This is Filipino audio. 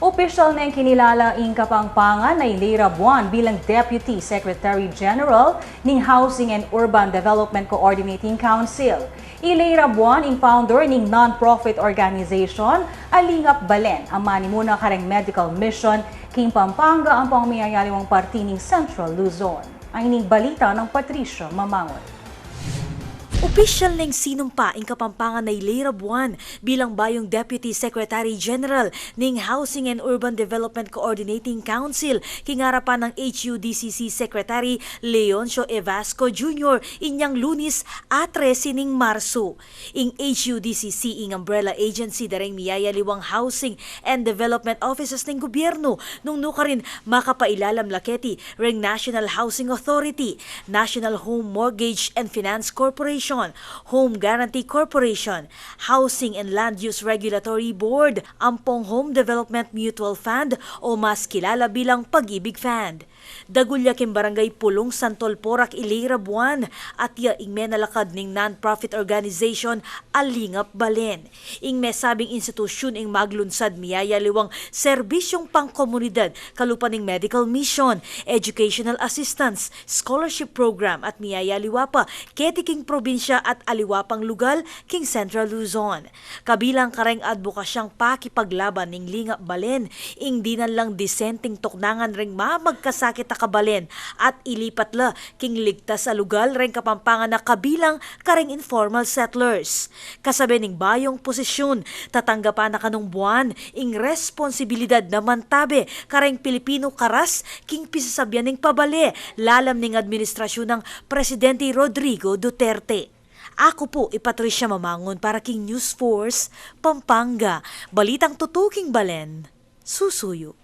Opisyal na yung kinilala ing Kapampangan na Leira Buan bilang Deputy Secretary General ng Housing and Urban Development Coordinating Council. Leira Buan ing founder ng non-profit organization Alingap Balen, ang manimuna kareng medical mission king Pampanga ang pangmayayariwang parti ng Central Luzon. Ang ining balita ng Patricia Mamangon. Opisyal ng sinumpa ang Kapampangan na Leira Buan bilang bayong Deputy Secretary General ng Housing and Urban Development Coordinating Council kingarapan ng HUDCC Secretary Leoncio Evasco Jr. inyang Lunes at 13 ning Marso. Ing HUDCC ing umbrella agency dareng miyayaliwang housing and development offices ng gobyerno nung nukarin makapailalam laketi reng National Housing Authority, National Home Mortgage and Finance Corporation, Home Guarantee Corporation, Housing and Land Use Regulatory Board, Ampong Home Development Mutual Fund o mas kilala bilang Pag-ibig Fund. Dagulya kim Barangay Pulong Santol Porac Leira Buan at ya ingme nalakad ning non-profit organization Alingap Balen. Ingme sabing institusyon ing maglunsad miyayaliwang serbisyong pangkomunidad kalupan ning medical mission, educational assistance, scholarship program at miyayaliwa pa ketiking probinsya at aliwapang lugal king Central Luzon. Kabilang kareng adbokasyang pakipaglaban ning Lingap Balen, ing dinan lang disenteng toknangan ring mamagkasakit na kabalen at ilipat la king ligtas sa lugal ring Kapampangan na kabilang kareng informal settlers. Kasabi ning bayong posisyon, tatanggapan na kanong buwan ing responsibilidad na mantabe kareng Pilipino karas king pisasabyan ning pabali lalam ning administrasyon ng Presidente Rodrigo Duterte. Ako po Patricia Mamangon para king News Force, Pampanga. Balitang tutuking Balen, susuyo.